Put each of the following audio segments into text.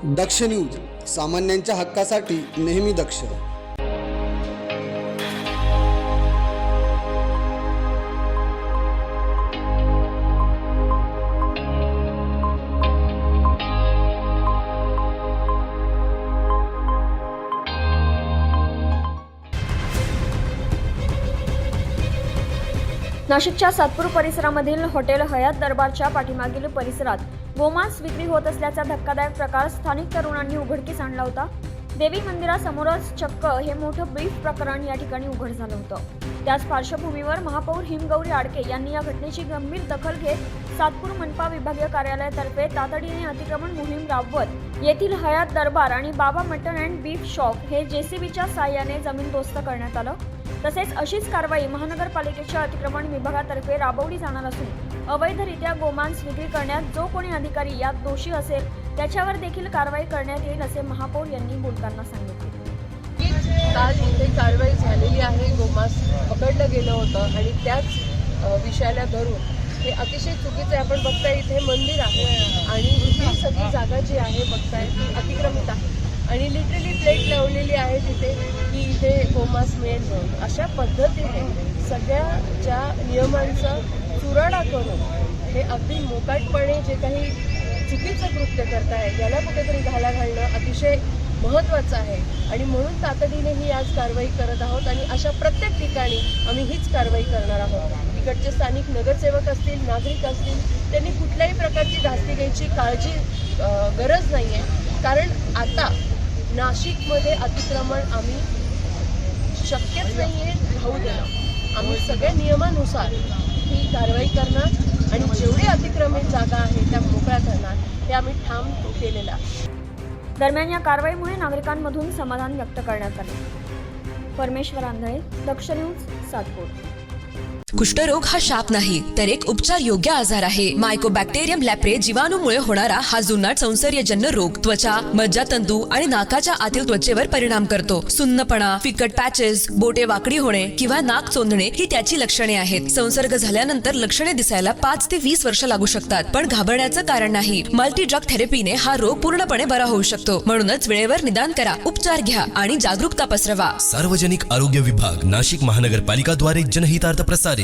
दक्ष news, सामान्यांच्या हक्कासाठी नेहमी दक्ष. नाशिकच्या सातपूर परिसरामधील हॉटेल हयात दरबारच्या पाठीमागील परिसरात गोमांस विक्री होत असल्याचा धक्कादायक प्रकार स्थानिक तरुणांनी उघडकीस आणला होता. देवी मंदिरासमोरच चक्क हे मोठं बीफ प्रकरण या ठिकाणी उघड झालं होतं. त्याच पार्श्वभूमीवर महापौर हिमगौरी आडके यांनी या घटनेची गंभीर दखल घेत सातपूर मनपा विभागीय कार्यालयातर्फे तातडीने अतिक्रमण मोहीम राबवत येथील हयात दरबार आणि बाबा मटन अँड बीफ शॉप हे जेसीबीच्या साहाय्याने जमीनदोस्त करण्यात आलं. तसेच अशीच कारवाई महानगरपालिकेच्या अतिक्रमण विभागातर्फे राबवली जाणार असून अवैधरित्या गोमांस विक्री करण्यात जो कोणी अधिकारी यात दोषी असेल त्याच्यावर देखील कारवाई करण्यात येईल असे महापौर यांनी बोलताना सांगितले. काल इथे कारवाई झालेली आहे. गोमांस पकडलं गेलं होतं आणि त्याच विषयाला धरून हे अतिशय चुकीचं आहे. आपण बघताय इथे मंदिर आहे आणि ही सगळी जागा जी आहे बघताय ती अतिक्रमित आहे आणि लिटरली प्लेट लावलेली आहे तिथे की इथे गोमांस मिळेल म्हणून. अशा पद्धतीने सगळ्या ज्या नियमांचा चुराडा करून हे अगदी मोकाटपणे जे काही चुकीचं कृत्य करताय याला कुठेतरी घाला घालणं अतिशय महत्त्वाचं आहे आणि म्हणून तातडीने ही आज कारवाई करत आहोत आणि अशा प्रत्येक ठिकाणी आम्ही हीच कारवाई करणार आहोत. इकडचे स्थानिक नगरसेवक असतील, नागरिक असतील, त्यांनी कुठल्याही प्रकारची धास्ती घ्यायची गरज नाही आहे. कारण आता नाशिकमध्ये अतिक्रमण आम्ही शक्यच नाही आहे राहू देणं. आम्ही सगळ्या नियमानुसार ही कारवाई करणार आणि जेवढे अतिक्रमित जागा आहे त्या मोकळ्या करणार हे आम्ही ठाम केलेलं आहे. दरम्यान या कारवाईमुळे नागरिकांमधून समाधान व्यक्त करण्यात आले. परमेश्वर आंधळे, दक्ष न्यूज, सातपूर. कुष्ठरोग हा शाप नाही तर एक उपचार योग्य आजार आहे. मायकोबॅक्टेरियम लॅप्रे जीवाणूमुळे होणारा हा जुनाट संसर्गजन्य रोग त्वचा, मज्जातंतू आणि नाकाच्या आतील त्वचेवर परिणाम करतो. सुन्नपणा, फिकट पॅचेस, बोटे वाकडी होणे किंवा नाक चोंदणे ही त्याची लक्षणे आहेत. संसर्ग झाल्यानंतर लक्षणे दिसायला 5 ते 20 वर्ष लागू शकतात, पण घाबरण्याचं कारण नाही. मल्टी ड्रग थेरपीने हा रोग पूर्णपणे बरा होऊ शकतो. म्हणूनच वेळेवर निदान करा, उपचार घ्या आणि जागरूकता पसरवा. सार्वजनिक आरोग्य विभाग, नाशिक महानगरपालिकाद्वारे जनहितार्थ प्रसारित.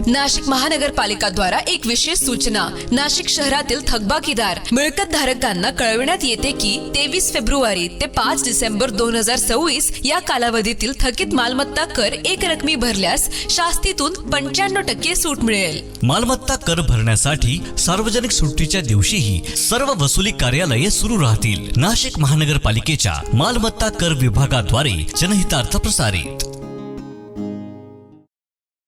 नाशिक महानगरपालिका द्वारा एक विशेष सूचना. नाशिक शहरातील थकबाकीदार मिळकत धारकांना कळविण्यात येते की 23 फेब्रुवारी ते 5 डिसेंबर 2026 या कालावधीतील थकीत मालमत्ता कर एक रकमी भरल्यास शास्तीतून 95% सूट मिळेल. मालमत्ता कर भरण्यासाठी सार्वजनिक सुट्टीच्या दिवशीही सर्व वसुली कार्यालये सुरू राहतील. नाशिक महानगरपालिकेच्या मालमत्ता कर विभागाद्वारे जनहितार्थ प्रसारित.